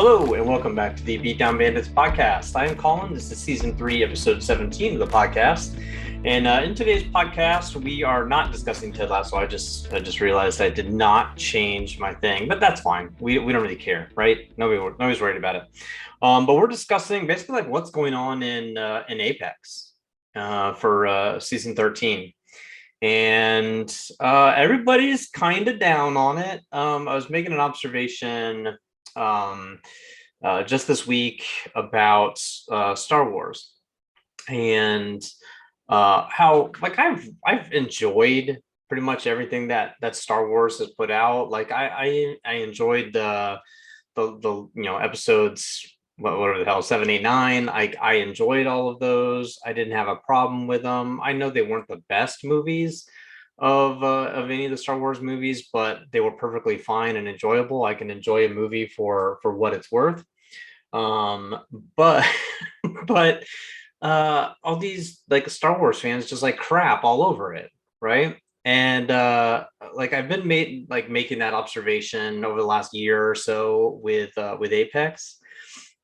Hello and welcome back to the Beatdown Bandits podcast. I am Colin. This is season 3, episode 17 of the podcast. And in today's podcast, we are not discussing Ted Lasso. I just realized I did not change my thing, but that's fine. We don't really care, right? Nobody's worried about it. But we're discussing basically like what's going on in Apex for season 13. And everybody's kind of down on it. I was making an observation just this week about Star Wars and how like I've enjoyed pretty much everything that Star Wars has put out. Like I enjoyed the episodes, whatever the hell, 7, 8, 9. I enjoyed all of those. I didn't have a problem with them. I know they weren't the best movies of any of the Star Wars movies, but they were perfectly fine and enjoyable. I can enjoy a movie for what it's worth. But but all these like Star Wars fans just like crap all over it, right? And like I've been making that observation over the last year or so with Apex,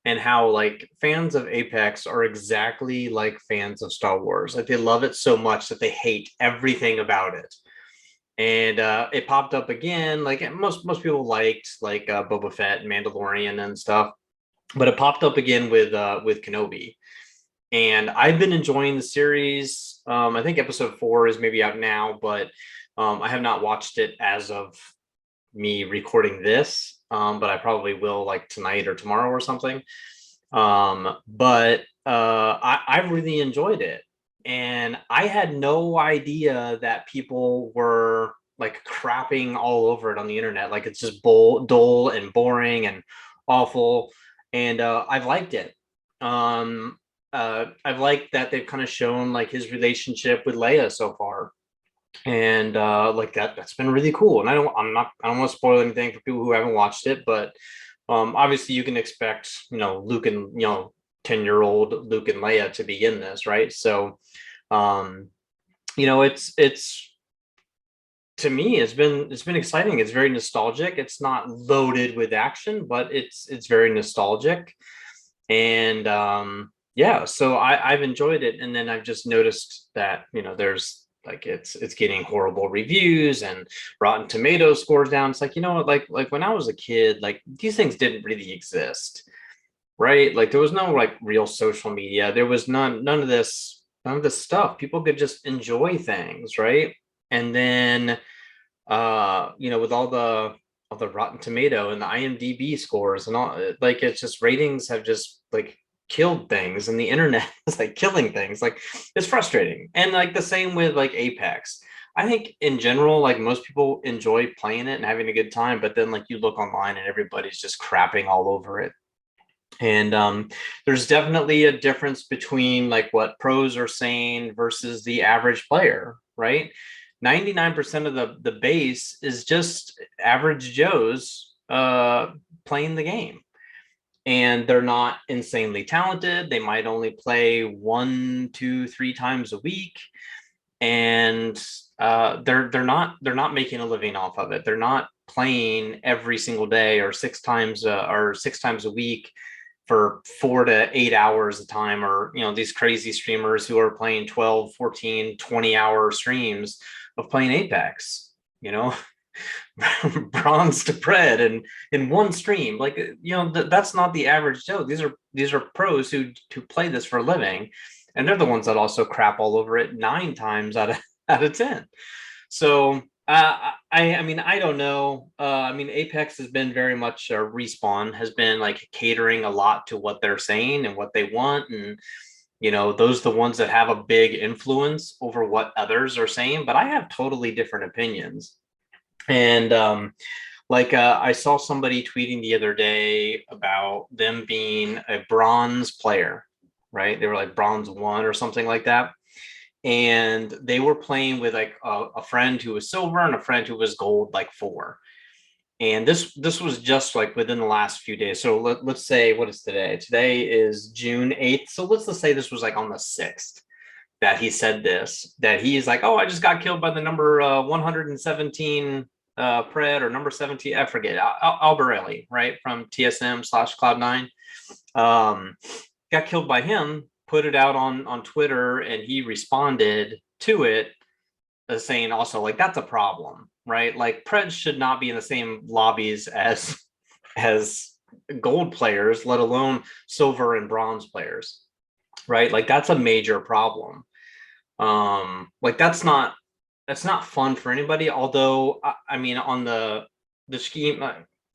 and how like fans of Apex are exactly like fans of Star Wars. Like they love it so much that they hate everything about it. And it popped up again. Like most people liked like Boba Fett and Mandalorian and stuff, but it popped up again with Kenobi. And I've been enjoying the series. I think episode 4 is maybe out now, but I have not watched it as of me recording this. But I probably will like tonight or tomorrow or something. But I really enjoyed it. And I had no idea that people were like crapping all over it on the internet. Like it's just dull and boring and awful. And I've liked it. I've liked that they've kind of shown like his relationship with Leia so far. And like that's been really cool. And I don't want to spoil anything for people who haven't watched it, but obviously you can expect Luke and 10-year-old Luke and Leia to be in this, right? So it's to me it's been exciting. It's very nostalgic. It's not loaded with action, but it's very nostalgic. And yeah, so I've enjoyed it. And then I've just noticed that there's like it's getting horrible reviews and Rotten Tomatoes scores down. It's like, like when I was a kid, like these things didn't really exist, right? Like there was no like real social media. There was none of this stuff. People could just enjoy things, right? And then with all the Rotten Tomato and the IMDb scores and all, like it's just ratings have just like killed things, and the internet is like killing things. Like it's frustrating. And like the same with like Apex. I think in general, like most people enjoy playing it and having a good time, but then like you look online and everybody's just crapping all over it. And there's definitely a difference between like what pros are saying versus the average player, right? 99% of the base is just average Joes playing the game. And they're not insanely talented. They might only play 1, 2, 3 times a week, and they're not making a living off of it. They're not playing every single day or 6 times a week for 4 to 8 hours a time, or these crazy streamers who are playing 12, 14, 20-hour streams of playing Apex. Bronze to bread and in one stream. Like that's not the average Joe. These are pros who play this for a living, and they're the ones that also crap all over it 9 times out of 10. So I mean I don't know. I mean Apex has been very much Respawn has been like catering a lot to what they're saying and what they want, and those are the ones that have a big influence over what others are saying. But I have totally different opinions. And I saw somebody tweeting the other day about them being a bronze player, right? They were like bronze 1 or something like that. And they were playing with like a friend who was silver and a friend who was gold, like 4. And this was just like within the last few days. So let's say, what is today? Today is June 8th. So let's say this was like on the 6th that he said this, that he is like, oh, I just got killed by the number 117 Pred or number 17, I forget, Albarelli, right, from TSM/Cloud9. Got killed by him, put it out on Twitter, and he responded to it saying also, like, that's a problem, right? Like, Preds should not be in the same lobbies as gold players, let alone silver and bronze players, right? Like, that's a major problem. Like, that's not fun for anybody. Although I mean, on the scheme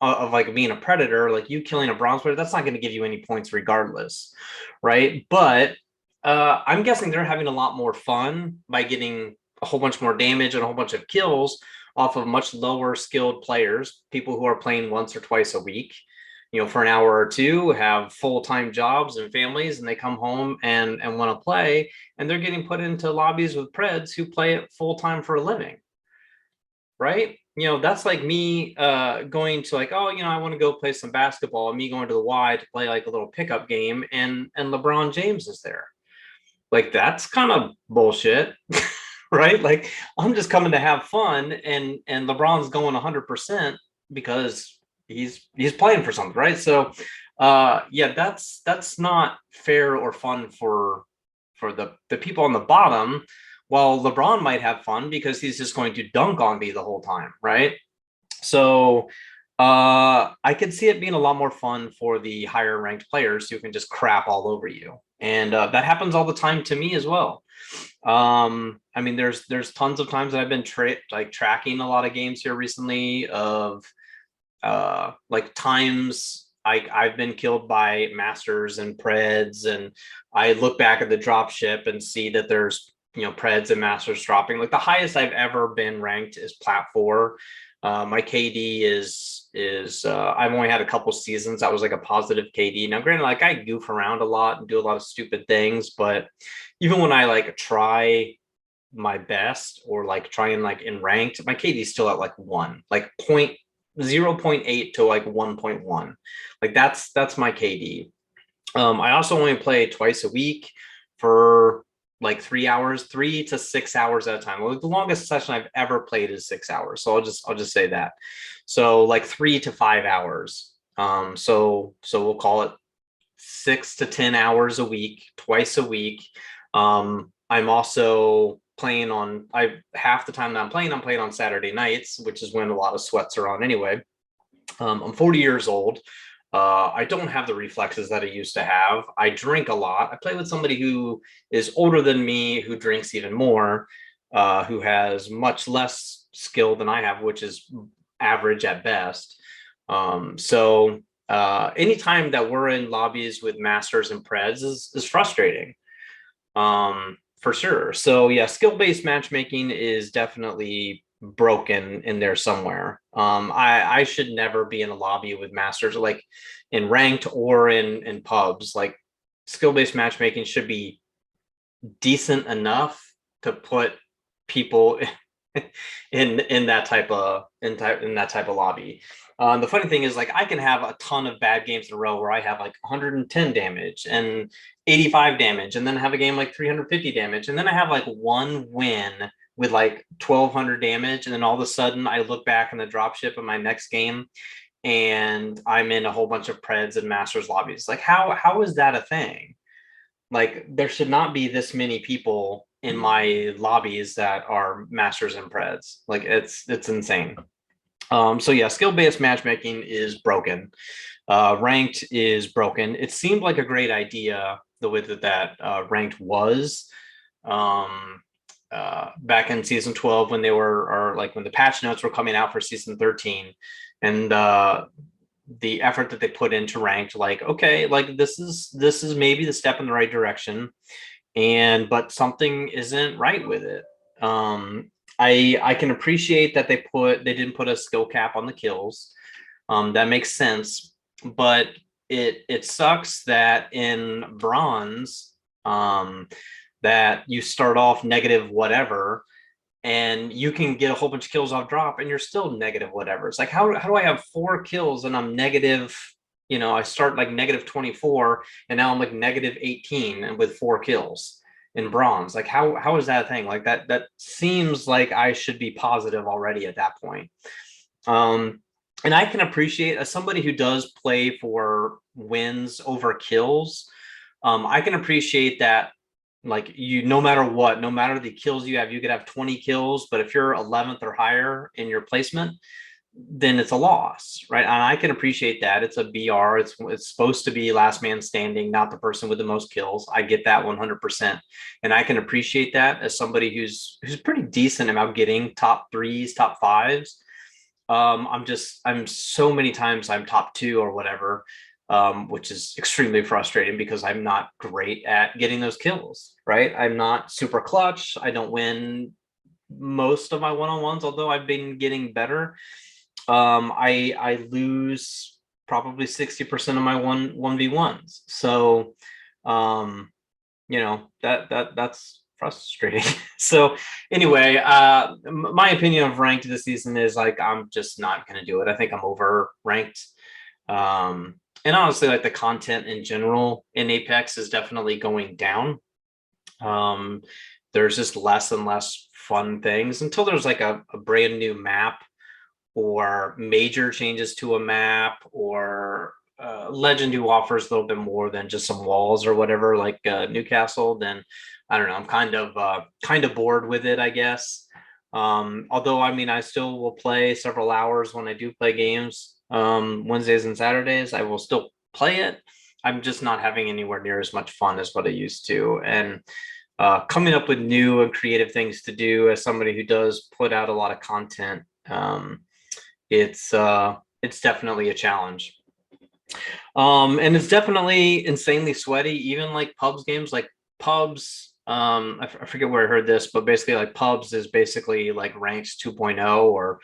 of like being a predator, like you killing a bronze player, that's not going to give you any points regardless, right? But I'm guessing they're having a lot more fun by getting a whole bunch more damage and a whole bunch of kills off of much lower skilled players, people who are playing once or twice a week, for an hour or two, have full-time jobs and families, and they come home and want to play, and they're getting put into lobbies with Preds who play it full-time for a living, right? That's like me going to, like, oh, I want to go play some basketball, and me going to the Y to play like a little pickup game, and LeBron James is there. Like, that's kind of bullshit. Right? Like, I'm just coming to have fun, and LeBron's going 100% because he's playing for something, right? So yeah, that's not fair or fun for the people on the bottom, while LeBron might have fun because he's just going to dunk on me the whole time, right? So I could see it being a lot more fun for the higher ranked players who can just crap all over you, and that happens all the time to me as well. I mean, there's tons of times that I've been tracking a lot of games here recently of like times I've been killed by masters and Preds, and I look back at the drop ship and see that there's Preds and masters dropping. Like, the highest I've ever been ranked is plat 4. My KD is I've only had a couple seasons that was like a positive KD. Now, granted, like, I goof around a lot and do a lot of stupid things, but even when I like try my best, or like try and like in ranked, my KD is still at like 1, like 0.8 to like 1.1. Like, that's my KD. I also only play twice a week for like 3 hours, 3 to 6 hours at a time. Well, the longest session I've ever played is 6 hours. So I'll just say that. So like 3 to 5 hours. So we'll call it 6 to 10 hours a week, twice a week. I'm also playing on, half the time that I'm playing on Saturday nights, which is when a lot of sweats are on anyway. I'm 40 years old. I don't have the reflexes that I used to have. I drink a lot. I play with somebody who is older than me, who drinks even more, who has much less skill than I have, which is average at best. So anytime that we're in lobbies with masters and Preds is frustrating, for sure. So yeah, skill-based matchmaking is definitely broken in there somewhere. I should never be in a lobby with masters, like in ranked or in pubs. Like, skill-based matchmaking should be decent enough to put people in that type of lobby. The funny thing is, like, I can have a ton of bad games in a row where I have like 110 damage and 85 damage, and then have a game like 350 damage, and then I have like one win with like 1200 damage, and then all of a sudden I look back in the dropship of my next game and I'm in a whole bunch of Preds and masters lobbies. Like, how is that a thing? Like, there should not be this many people in my lobbies that are masters and Preds. Like, it's insane. So yeah, skill-based matchmaking is broken. Ranked is broken. It seemed like a great idea the way that ranked was back in season 12, when they were, or like when the patch notes were coming out for season 13, and the effort that they put into ranked, like, okay, like this is maybe the step in the right direction, but something isn't right with it. I can appreciate that they didn't put a skill cap on the kills. That makes sense, but it sucks that in bronze, that you start off negative whatever, and you can get a whole bunch of kills off drop and you're still negative whatever. It's like, how do I have 4 kills and I'm negative, I start like negative 24 and now I'm like negative 18 and with 4 kills in bronze. Like, how is that a thing? Like, that seems like I should be positive already at that point. And I can appreciate, as somebody who does play for wins over kills, I can appreciate that. Like, you, no matter what, no matter the kills you have, you could have 20 kills, but if you're 11th or higher in your placement, then it's a loss, right? And I can appreciate that. It's a BR. It's supposed to be last man standing, not the person with the most kills. I get that 100%, and I can appreciate that as somebody who's pretty decent about getting top threes, top fives. I'm so many times I'm top two or whatever, which is extremely frustrating because I'm not great at getting those kills, right? I'm not super clutch. I don't win most of my one-on-ones, although I've been getting better. I lose probably 60% of my 1v1s. So, that's frustrating. So anyway, my opinion of ranked this season is like, I'm just not going to do it. I think I'm over ranked. And honestly, like, the content in general in Apex is definitely going down. There's just less and less fun things until there's like a brand new map or major changes to a map, or Legend who offers a little bit more than just some walls or whatever, like Newcastle. Then I don't know, I'm kind of bored with it, I guess. Although, I mean, I still will play several hours when I do play games. Wednesdays and Saturdays, I will still play it. I'm just not having anywhere near as much fun as what I used to. And coming up with new and creative things to do, as somebody who does put out a lot of content, it's definitely a challenge. And it's definitely insanely sweaty. Even like pubs games, like pubs. I forget where I heard this, but basically, like, pubs is basically like ranked 2.0 or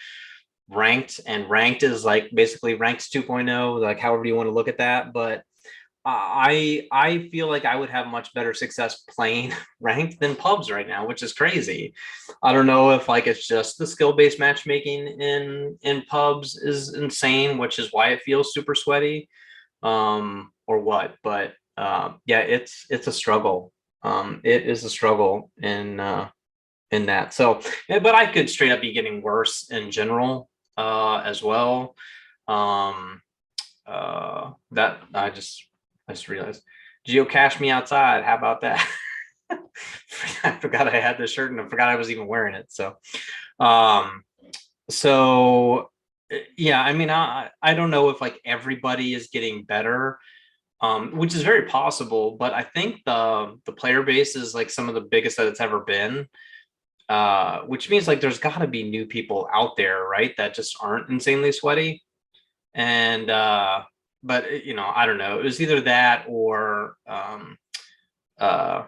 ranked, and ranked is like basically ranked 2.0, like however you want to look at that. But I feel like I would have much better success playing ranked than pubs right now, which is crazy. I don't know if, like, it's just the skill-based matchmaking in pubs is insane, which is why it feels super sweaty, or what. But yeah, it's a struggle. It is a struggle in that. So, yeah, but I could straight up be getting worse in general as well. That I just realized, geocache me outside. How about that? I forgot I had this shirt and I forgot I was even wearing it. Um, so yeah, I mean, I don't know if like everybody is getting better, which is very possible, but I think the player base is like some of the biggest that it's ever been. Which means like there's got to be new people out there, right, that just aren't insanely sweaty. And but I don't know. It was either that or uh,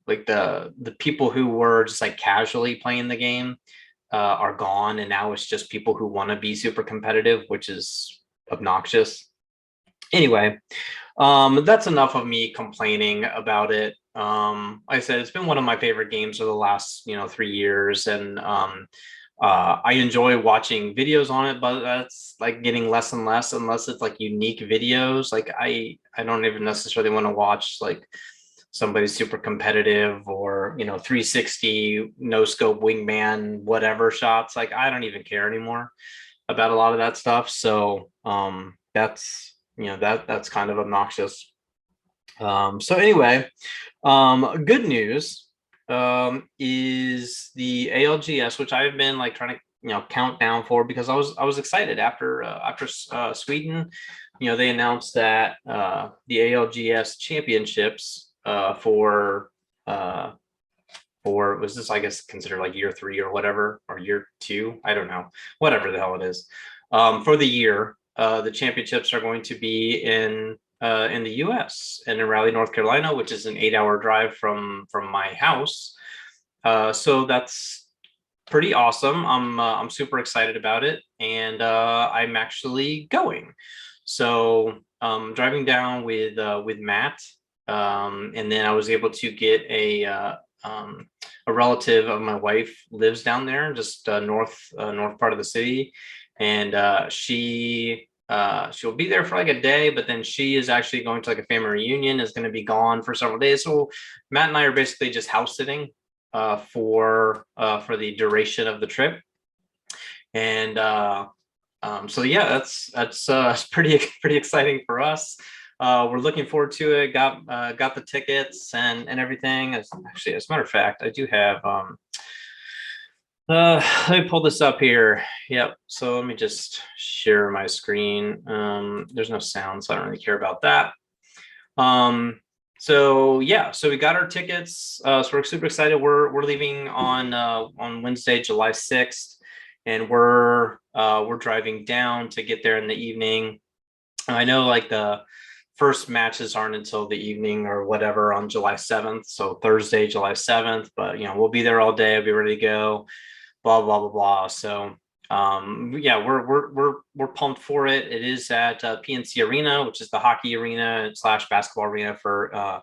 like the people who were just like casually playing the game are gone, and now it's just people who want to be super competitive, which is obnoxious. Anyway, that's enough of me complaining about it. Like I said, it's been one of my favorite games of the last 3 years, and I enjoy watching videos on it, but that's like getting less and less unless it's like unique videos. Like, I don't even necessarily want to watch like somebody super competitive or 360 no scope wingman whatever shots. Like, I don't even care anymore about a lot of that stuff. So that's that's kind of obnoxious. So anyway, good news is the ALGS, which I've been like trying to count down for, because I was excited after Sweden. They announced that the ALGS Championships for was this, I guess, considered like year 3 or whatever, or year 2, I don't know, whatever the hell it is, for the year. The championships are going to be in the US and in Raleigh, North Carolina, which is an 8-hour drive from my house. So that's pretty awesome. I'm super excited about it, and I'm actually going. So driving down with Matt, and then I was able to get a relative of my wife lives down there, just north part of the city, and she'll be there for like a day, but then she is actually going to like a family reunion, is going to be gone for several days. So Matt and I are basically just house sitting for the duration of the trip. And So yeah, that's pretty exciting for us. We're looking forward to it. Got the tickets and everything. Actually, as a matter of fact, I do have let me pull this up here. Yep. So let me just share my screen. There's no sound, so I don't really care about that. So yeah, so we got our tickets. So we're super excited. We're leaving on Wednesday, July 6th, and we're driving down to get there in the evening. I know like the first matches aren't until the evening or whatever on July 7th. So Thursday, July 7th, but we'll be there all day. I'll be ready to go, blah, blah, blah, blah. So yeah, we're pumped for it. It is at PNC Arena, which is the hockey arena / basketball arena for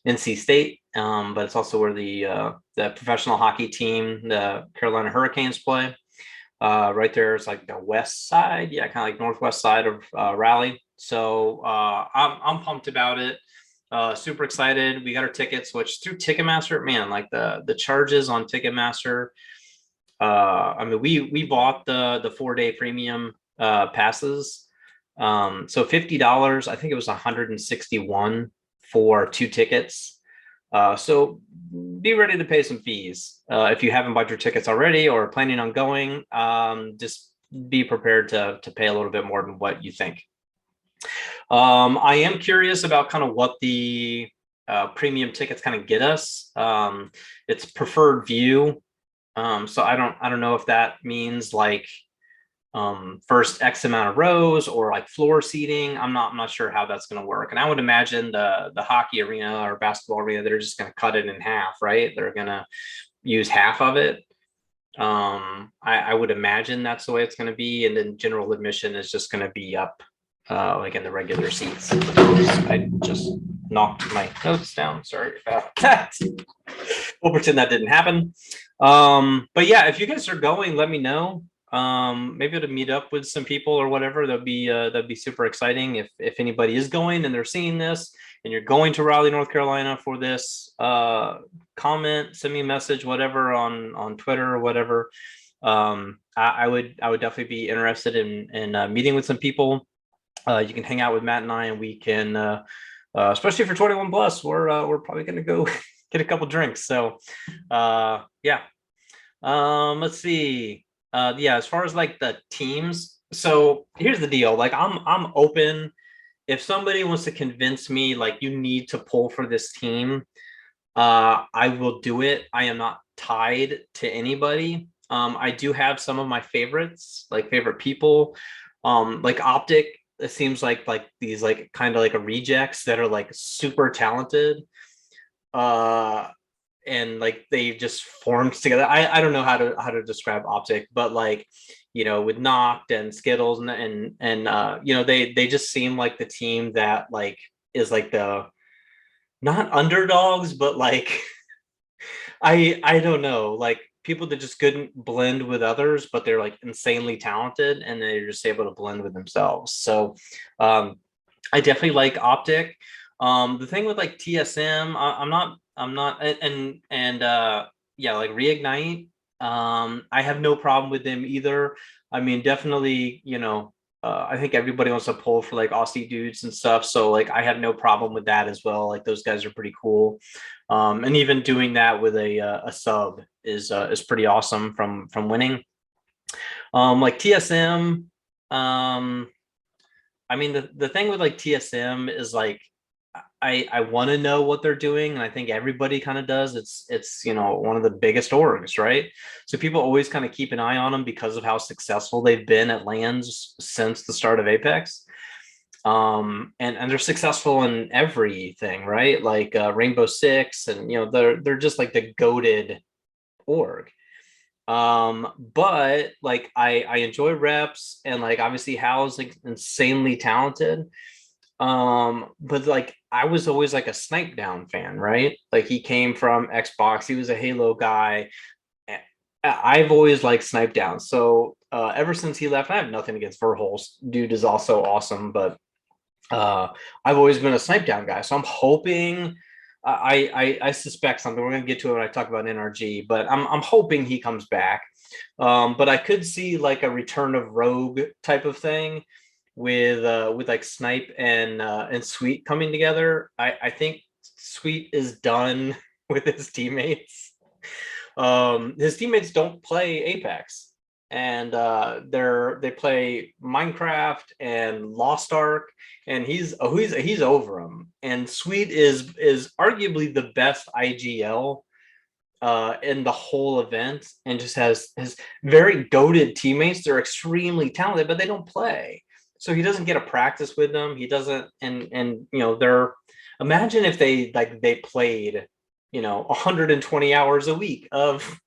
NC State. But it's also where the professional hockey team, the Carolina Hurricanes, play. Right there is like the west side, yeah, kind of like northwest side of Raleigh. So I'm pumped about it. Super excited. We got our tickets, which through Ticketmaster, man, like the charges on Ticketmaster. I mean, we bought the 4-day premium passes. So $50. I think it was 161 for 2 tickets. So be ready to pay some fees if you haven't bought your tickets already or planning on going. Just be prepared to pay a little bit more than what you think. I am curious about kind of what the premium tickets kind of get us. It's preferred view. So I don't know if that means like first X amount of rows or like floor seating. I'm not sure how that's going to work. And I would imagine the hockey arena or basketball arena, they're just going to cut it in half, right? They're going to use half of it. I would imagine that's the way it's going to be. And then general admission is just going to be up like in the regular seats. I just knocked my notes down. Sorry about that. We'll pretend that didn't happen. But yeah, if you guys are going, let me know. Maybe to meet up with some people or whatever. That'd be super exciting. If anybody is going and they're seeing this and you're going to Raleigh, North Carolina for this, comment, send me a message, whatever, on Twitter or whatever. I would definitely be interested in meeting with some people. You can hang out with Matt and I, and we can, especially for 21 plus, we're probably gonna go get a couple drinks. So yeah. Let's see. Yeah, as far as like the teams, so here's the deal. Like I'm open. If somebody wants to convince me like you need to pull for this team, I will do it. I am not tied to anybody. I do have some of my favorites, like favorite people. Like Optic, it seems like these like kind of like a rejects that are like super talented. And like they just formed together. I don't know how to describe Optic, but like with Noct and Skittles and they just seem like the team that like is like the not underdogs, but like I don't know, like people that just couldn't blend with others, but they're like insanely talented and they're just able to blend with themselves. So I definitely like Optic. The thing with like TSM, I'm not and yeah, like Reignite. I have no problem with them either. I mean, definitely, I think everybody wants to pull for like Aussie dudes and stuff. So like I have no problem with that as well. Like those guys are pretty cool. And even doing that with a sub is pretty awesome from winning. Like TSM, I mean the thing with like TSM is like I want to know what they're doing, and I think everybody kind of does. It's one of the biggest orgs, right? So people always kind of keep an eye on them because of how successful they've been at LANs since the start of Apex. And they're successful in everything, right? Like Rainbow Six, and they're just like the goated org. But like I enjoy reps, and like obviously Hal's like insanely talented. But like I was always like a Snipe Down fan, right? Like he came from Xbox, he was a Halo guy. I've always liked Snipe Down. So ever since he left, I have nothing against Verholst. Dude is also awesome, but I've always been a Snipe Down guy. So I'm hoping I suspect something. We're going to get to it when I talk about NRG, but I'm hoping he comes back. But I could see like a return of Rogue type of thing with like Snipe and Sweet coming together. I think Sweet is done with his teammates. His teammates don't play Apex, and they play Minecraft and Lost Ark, and he's over them. And Sweet is arguably the best IGL in the whole event, and just has very goated teammates. They're extremely talented, but they don't play, so he doesn't get a practice with them. He doesn't, and you know, they're, imagine if they played, you know, 120 hours a week of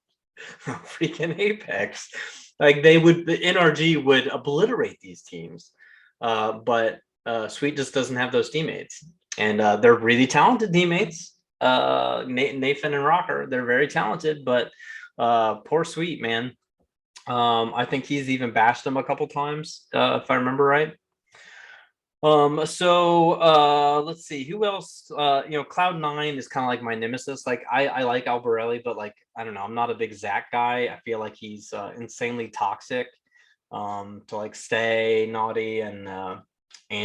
freaking Apex. Like they would, the NRG would obliterate these teams. But Sweet just doesn't have those teammates, and they're really talented teammates. Nathan and Rocker, they're very talented, but poor Sweet, man. I think he's even bashed them a couple times, if I remember right. Let's see who else. You know, Cloud9 is kind of like my nemesis. Like I like Albarelli, but like I don't know, I'm not a big Zach guy. I feel like he's insanely toxic. To like stay naughty and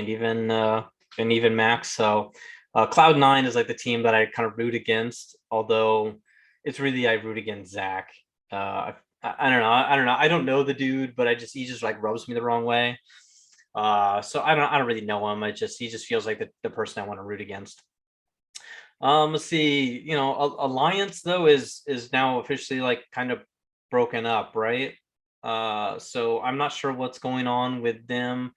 even Max. So Cloud9 is like the team that I kind of root against, although it's really I root against Zach. I don't know. I don't know. I don't know the dude, but he just like rubs me the wrong way. So I don't really know him. He just feels like the person I want to root against. Let's see. You know, Alliance though is now officially like kind of broken up, right? So I'm not sure what's going on with them,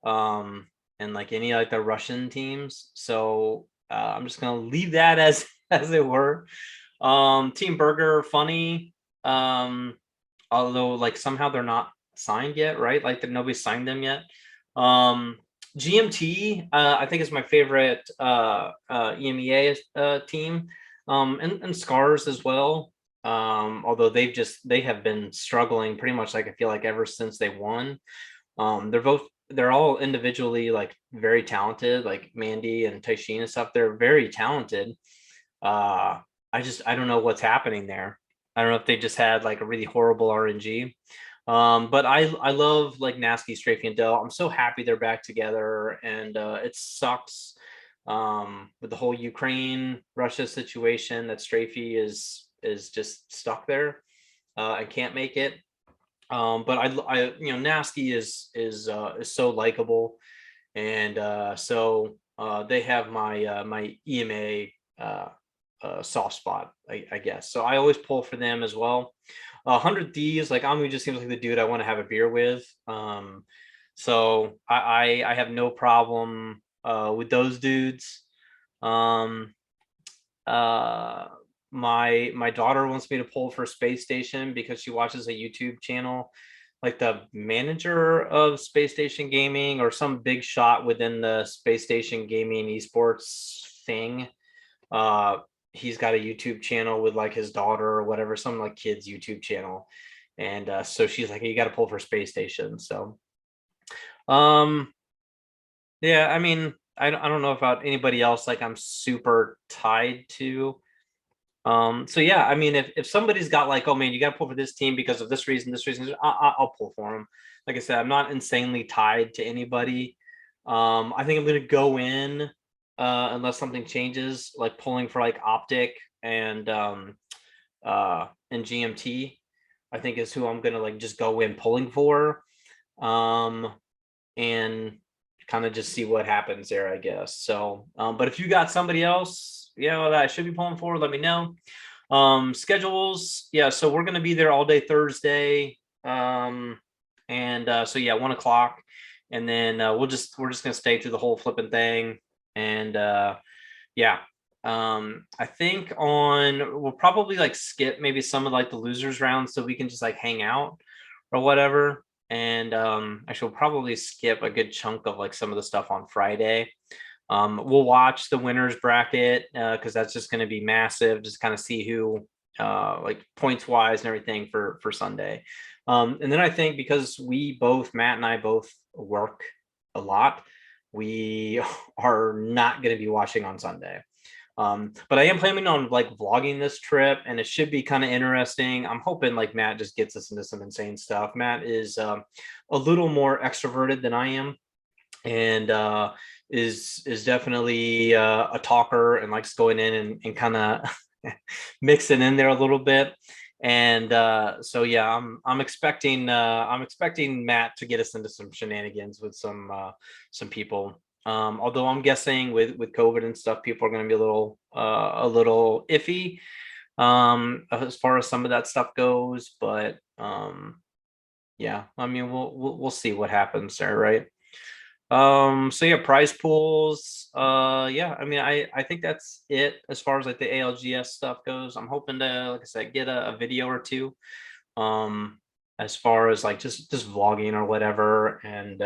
and like any like the Russian teams. So I'm just gonna leave that as as it were. Team Burger, funny. Although like somehow they're not signed yet, right? Like nobody signed them yet. GMT, I think is my favorite EMEA team, and Scars as well. Although they have been struggling pretty much, like I feel like ever since they won. They're all individually like very talented, like Mandy and Taishin and stuff. They're very talented. I don't know what's happening there. I don't know if they just had like a really horrible RNG. But I love like Nasky, Strafey, and Dell. I'm so happy they're back together, and it sucks with the whole Ukraine Russia situation that Strafey is just stuck there and can't make it. But I you know, Nasky is so likable, and they have my EMA soft spot, I guess. So I always pull for them as well. 100 D's, like Amu just seems like the dude I want to have a beer with. So I have no problem with those dudes. Um, my daughter wants me to pull for Space Station because she watches a YouTube channel, like the manager of Space Station Gaming or some big shot within the Space Station Gaming esports thing. He's got a YouTube channel with like his daughter or whatever, some like kids YouTube channel, and so she's like, you got to pull for Space Station. So yeah, I mean, I don't know about anybody else like I'm super tied to. So yeah, I mean, if somebody's got like, oh man, you got to pull for this team because of this reason, I'll pull for them. Like I said, I'm not insanely tied to anybody. I think I'm gonna go in unless something changes, like pulling for like Optic and GMT. I think is who I'm gonna like just go in pulling for, and kind of just see what happens there, I guess. So, but if you got somebody else, you know, that I should be pulling for, let me know. Schedules, yeah. So we're gonna be there all day Thursday, and so yeah, 1 o'clock, and then we're just gonna stay through the whole flipping thing, and yeah. I think we'll probably like skip maybe some of like the losers rounds so we can just like hang out or whatever. And actually we'll probably skip a good chunk of like some of the stuff on Friday. We'll watch the winners bracket because that's just going to be massive, just kind of see who like points wise and everything for Sunday. And then I think because Matt and I both work a lot, we are not going to be watching on Sunday. But I am planning on like vlogging this trip, and it should be kind of interesting. I'm hoping like Matt just gets us into some insane stuff. Matt is a little more extroverted than I am, and is definitely a talker and likes going in and kind of mixing in there a little bit. And so yeah, I'm expecting Matt to get us into some shenanigans with some people. Although I'm guessing with COVID and stuff, people are going to be a little iffy as far as some of that stuff goes. But yeah, I mean we'll see what happens there, right? So yeah, prize pools. Yeah, I mean, I think that's it as far as like the ALGS stuff goes. I'm hoping to, like I said, get a video or two. As far as like just vlogging or whatever, and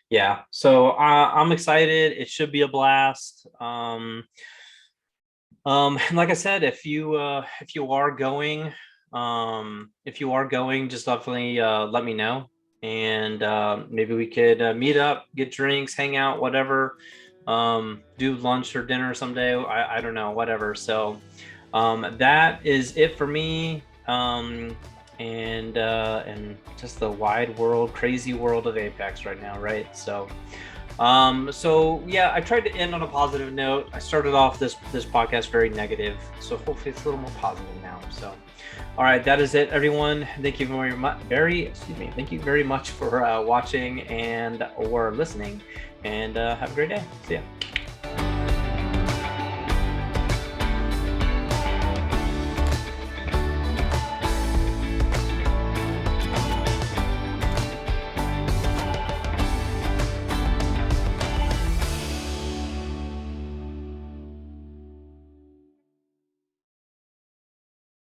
yeah. So I'm excited. It should be a blast. And like I said, if you are going, just definitely let me know, and maybe we could meet up, get drinks, hang out, whatever. Do lunch or dinner someday. I don't know, whatever. So that is it for me. And just the wide world, crazy world of Apex right now, right? So yeah, I tried to end on a positive note. I started off this podcast very negative, so hopefully it's a little more positive now. So, all right, that is it, everyone. Thank you very much. Thank you very much for watching and or listening, and have a great day. See ya.